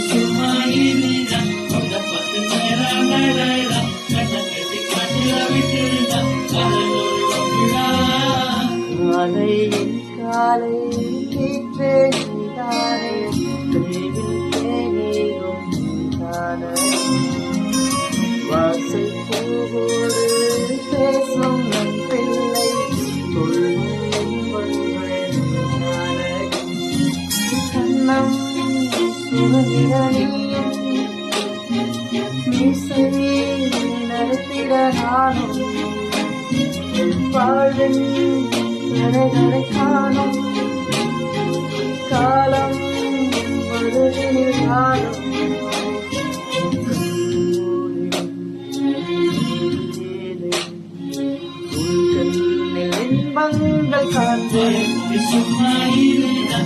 சும்மா இருந்தா கொண்ட பத்து நேரம் நடடா கண்ண கட்டி காட்டில விட்டுருந்தா காதல் ஒரு வம்புடா மாலையின் காலை கீற்றே நீதானே தெருவில் தேநீரும் நீதானே வாசல் பூவோடு பேசும் நம் பிள்ளை சொல்லும் என்பங்கள் நீதானே கண்ணம் சிவனிரணியும் மீசை நடத்திட நானும் வாழ்வின் கரைகளை காணும் காலம் வருகினில் நானும் சும்மா இருந்தா